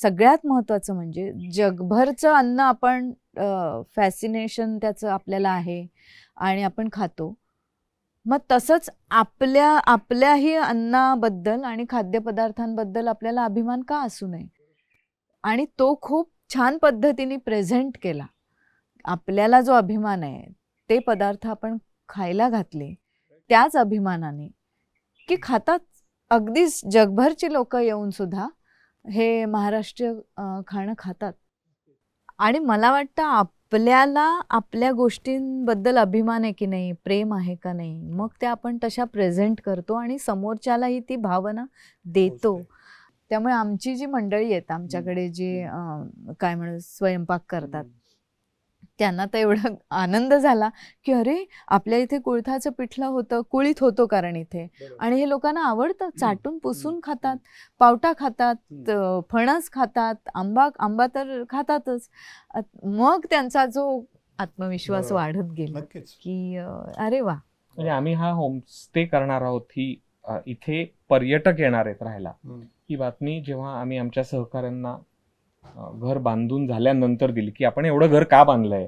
सगळ्यात महत्त्वाचं म्हणजे जगभरचं अन्न आपण फॅसिनेशन त्याचं आपल्याला आहे आणि आपण खातो. मग तसंच आपल्याही अन्नाबद्दल आणि खाद्यपदार्थांबद्दल आपल्याला अभिमान का असू नये? आणि तो खूप छान पद्धतीने प्रेझेंट केला. आपल्याला जो अभिमान आहे, ते पदार्थ आपण खायला घातले, त्याच अभिमानाने, की खातात. अगदीच जगभरची लोकं येऊन सुद्धा हे महाराष्ट्रीय खाणं खातात. आणि मला वाटतं आपल्याला आपल्या गोष्टींबद्दल अभिमान आहे की नाही, प्रेम आहे का नाही, मग ते आपण तशा प्रेझेंट करतो आणि समोरच्यालाही ती भावना देतो. त्यामुळे आमची जी मंडळी आहेत आमच्याकडे जे काय म्हणू स्वयंपाक करतात, त्यांना तर एवढा आनंद झाला की अरे आपल्या इथे कुळथाचं पिठलं होतं, कुळीत होतो कारण इथे, आणि हे लोकांना आवडतं. चाटून पुसून खातात, पावटा खातात, फणस खातात, आंबा तर खातातच. मग त्यांचा जो आत्मविश्वास वाढत गेला की अरे वा. म्हणजे आम्ही हा होमस्टे करणार आहोत ही इथे पर्यटक येणार आहेत राहायला, ही बातमी जेव्हा आम्ही आमच्या सहकाऱ्यांना घर बांधून झाल्यानंतर दिली की आपण एवढं घर का बांधलंय.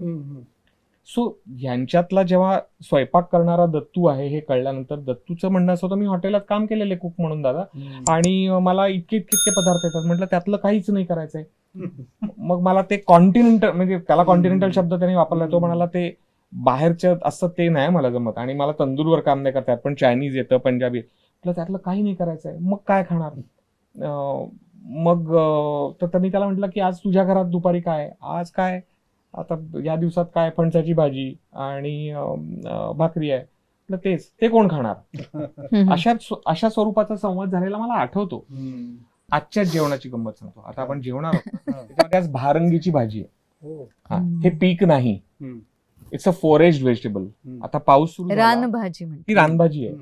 सो ह्यांच्यातला जेव्हा स्वयंपाक करणारा दत्तू आहे हे कळल्यानंतर दत्तूचं म्हणणं असं होतं, मी हॉटेलात काम केलेलं कुक म्हणून दादा, आणि मला इतके पदार्थ येतात. म्हटलं त्यातलं काहीच नाही करायचंय. मग मला ते कॉन्टिनेंटल, म्हणजे त्याला कॉन्टिनेंटल शब्द त्यांनी वापरला. तो म्हणाला ते बाहेरचं असतं ते नाही मला जमत, आणि मला तंदूरवर काम नाही करतात, पण चायनीज येतं, पंजाबी. म्हटलं त्यातलं काही नाही करायचंय, मग काय खाणार. मग तर मी त्याला म्हटलं की आज तुझ्या घरात दुपारी काय, आज काय, आता या दिवसात काय, फणसाची भाजी आणि भाकरी आहे. म्हटलं तेच, ते कोण खाणार. अशा स्वरूपाचा संवाद झालेला मला आठवतो. आजच्या जेवणाची गंमत सांगतो. आता आपण जेवणार आहोत, त्याच्यामध्ये आज भारंगीची भाजी आहे. हे पीक नाही, इट्स अ फॉरेस्ट व्हेजिटेबल. आता पाऊस सुरू, रानभाजी ही रानभाजी आहे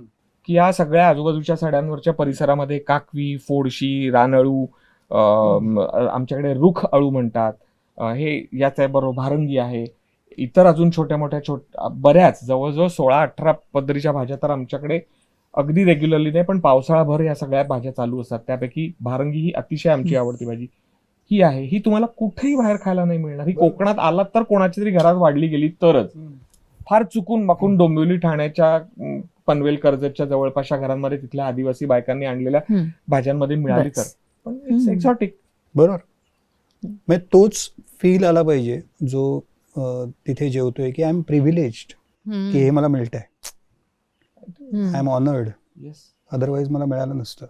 की या सगळ्या आजूबाजूच्या सड्यांवरच्या परिसरामध्ये काकवी, फोडशी, रानअळू, आमच्याकडे रुख अळू म्हणतात, हे याच आहे बरोबर, भारंगी आहे, इतर अजून छोट्या मोठ्या बऱ्याच जवळजवळ 16-18 पद्धतीच्या भाज्या तर आमच्याकडे अगदी रेग्युलरली नाही, पण पावसाळाभर या सगळ्या भाज्या चालू असतात. त्यापैकी भारंगी ही अतिशय आमची आवडती भाजी ही आहे. ही तुम्हाला कुठेही बाहेर खायला नाही मिळणार. ही कोकणात आलात तर कोणाच्या तरी घरात वाढली गेली तरच. फार चुकून माकून डोंबिवली, ठाण्याच्या, पनवेल, कर्जतच्या जवळपासच्या घरांमध्ये तिथल्या आदिवासी बायकांनी आणलेल्या भाज्यांमध्ये मिळाली तर, पण इट्स एक्झॉटिक. बरोबर. म्हणजे तोच फील आला पाहिजे जो तिथे जेवतोय की आय एम प्रिव्हिलेज्ड, की हे मला मिळतंय, आय एम ऑनर्ड. अदरवाईज मला मिळालं नसतं.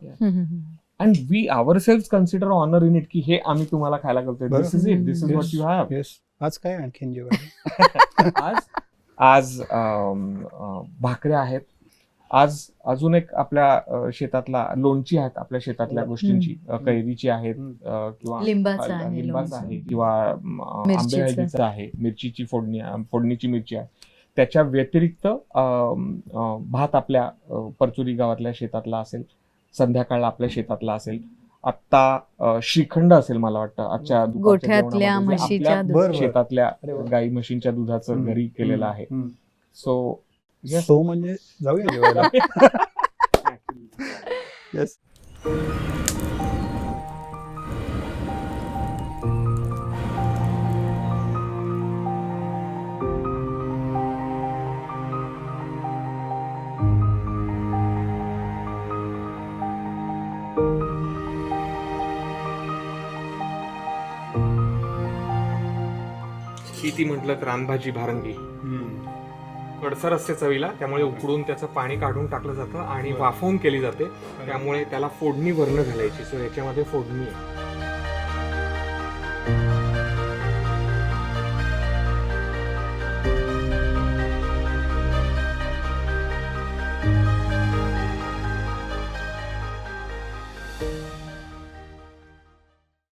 And we ourselves consider honour in it, की हे आम्ही तुम्हाला खायला करतोय. This is it, this is what you have. आज काय आणखीन जेवण? आज भाकऱ्या आहेत. आज अजून एक आपल्या शेतातला लोणची आहेत, आपल्या शेतातल्या गोष्टींची, कैरीची आहेत किंवा लिंबाचं आहे किंवा आंबे हळदीचं आहे, मिरचीची फोडणीची मिरची आहे. त्याच्या व्यतिरिक्त भात आपल्या परचुरी गावातल्या शेतातला असेल, संध्याकाळला आपल्या शेतातला असेल, आत्ता श्रीखंड असेल मला वाटतं आजच्या गोठ्यातल्या म्हशीच्या शेतातल्या गाई म्हशींच्या दुधाचं घरी केलेलं आहे. सो म्हणजे जाऊया जेवायला. येस. किती म्हटलं तर रानभाजी भारंगी कडसर असते चवीला, त्यामुळे उकडून त्याचं पाणी काढून टाकलं जातं आणि वाफवून केली जाते, त्यामुळे त्याला फोडणी वरण घालायची. सो याच्यामध्ये फोडणी आहे.